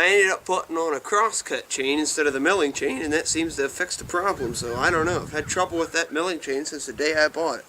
I ended up putting on a crosscut chain instead of the milling chain, and that seems to have fixed the problem. So I don't know. I've had trouble with that milling chain since the day I bought it.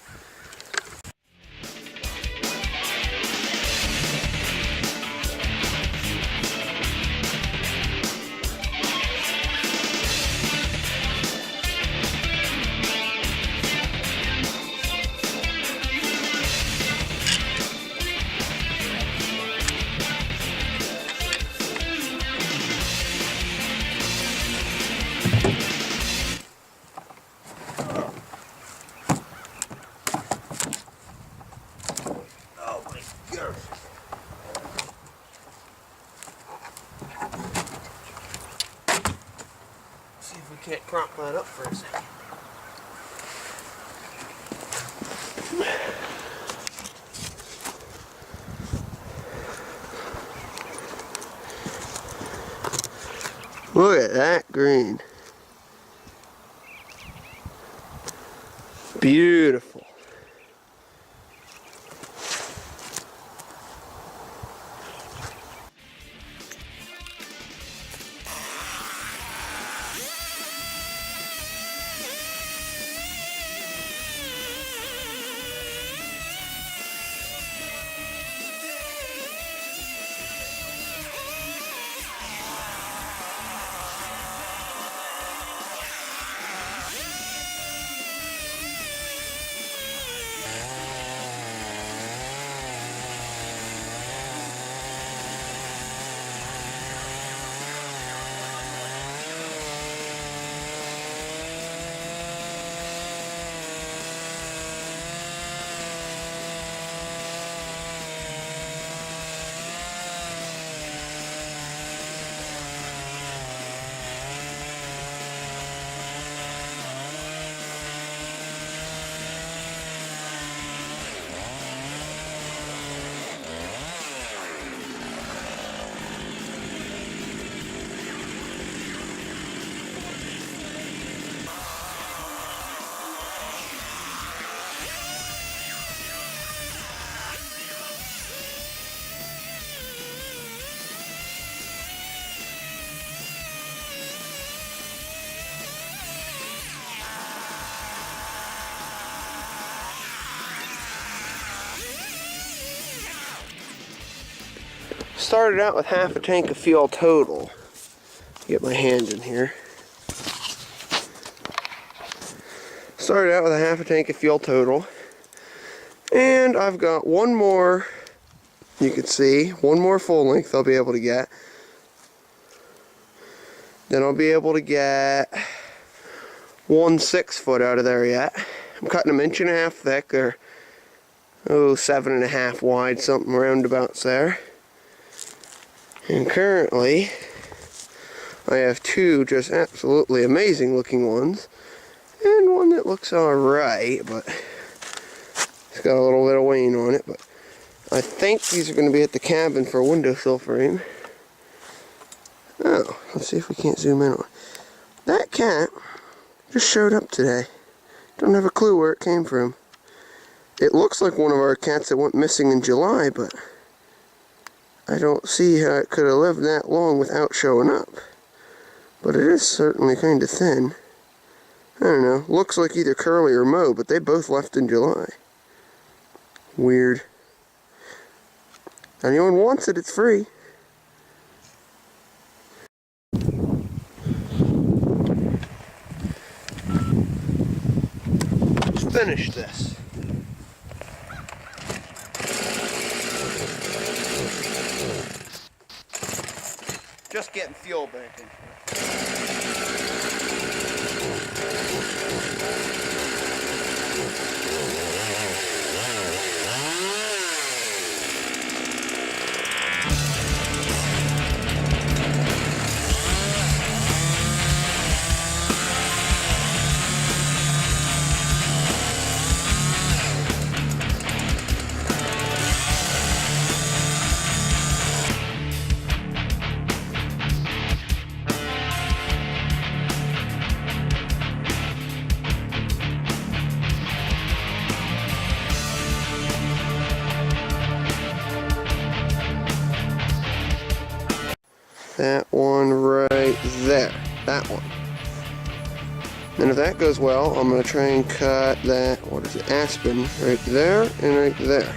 See if we can't prop that up for a second. Look at that green. Beautiful. Started out with half a tank of fuel total. Get my hand in here. Started out with a half a tank of fuel total. And I've got one more, you can see, one more full length I'll be able to get. Then I'll be able to get 1 6-foot out of there yet. I'm cutting them 1.5 inches thick, or 7.5 wide, something roundabouts there. And currently, I have 2 just absolutely amazing looking ones, and one that looks alright, but it's got a little bit of wane on it. But I think these are going to be at the cabin for a windowsill frame. Oh, let's see if we can't zoom in on it. That cat just showed up today. Don't have a clue where it came from. It looks like one of our cats that went missing in July, but I don't see how it could have lived that long without showing up. But it is certainly kind of thin. I don't know. Looks like either Curly or Mo, but they both left in July. Weird. Anyone wants it, it's free. Let's finish this. Just getting fuel back in. And if that goes well, I'm going to try and cut that, what is it, aspen, right there and right there.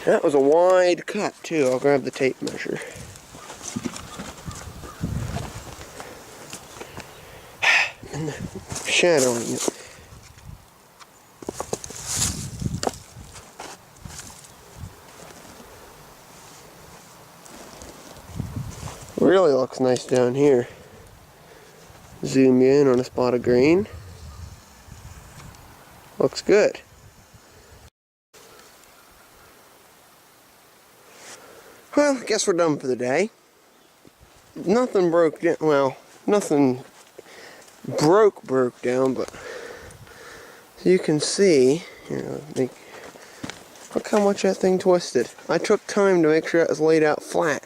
That was a wide cut too. I'll grab the tape measure. And shadowing it. Really looks nice down here. Zoom in on a spot of green. Looks good. Well, I guess we're done for the day. Nothing broke down, well, nothing broke down, but as you can see, look how much that thing twisted. I took time to make sure it was laid out flat.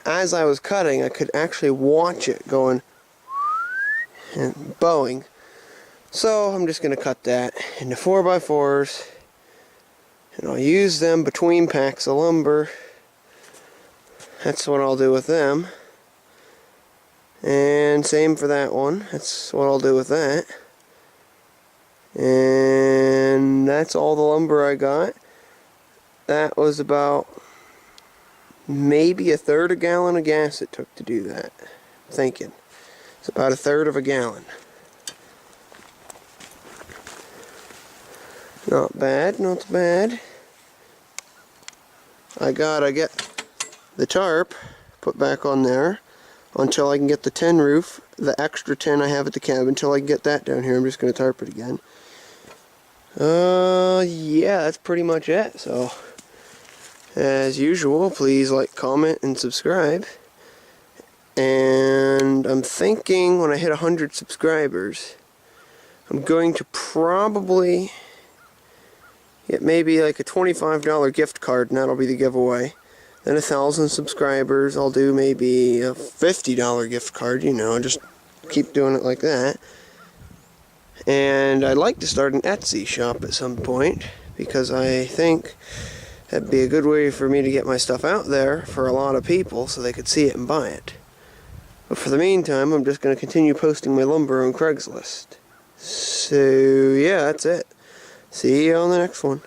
As I was cutting, I could actually watch it going and bowing. So I'm just going to cut that into 4x4s, and I'll use them between packs of lumber. That's what I'll do with them. And same for that one. That's what I'll do with that. And that's all the lumber I got. That was about maybe 1/3 a gallon of gas it took to do that. I'm thinking. It's about 1/3 of a gallon. Not bad, not bad. I get the tarp put back on there until I can get the tin roof, the extra tin I have at the cabin, until I can get that down here. I'm just going to tarp it again. Yeah, that's pretty much it. So, as usual, please like, comment, and subscribe. And I'm thinking when I hit 100 subscribers, I'm going to probably get maybe like a $25 gift card, and that'll be the giveaway. Then 1,000 subscribers, I'll do maybe a $50 gift card, just keep doing it like that. And I'd like to start an Etsy shop at some point, because I think that'd be a good way for me to get my stuff out there for a lot of people so they could see it and buy it. But for the meantime, I'm just going to continue posting my lumber on Craigslist. So, yeah, that's it. See you on the next one.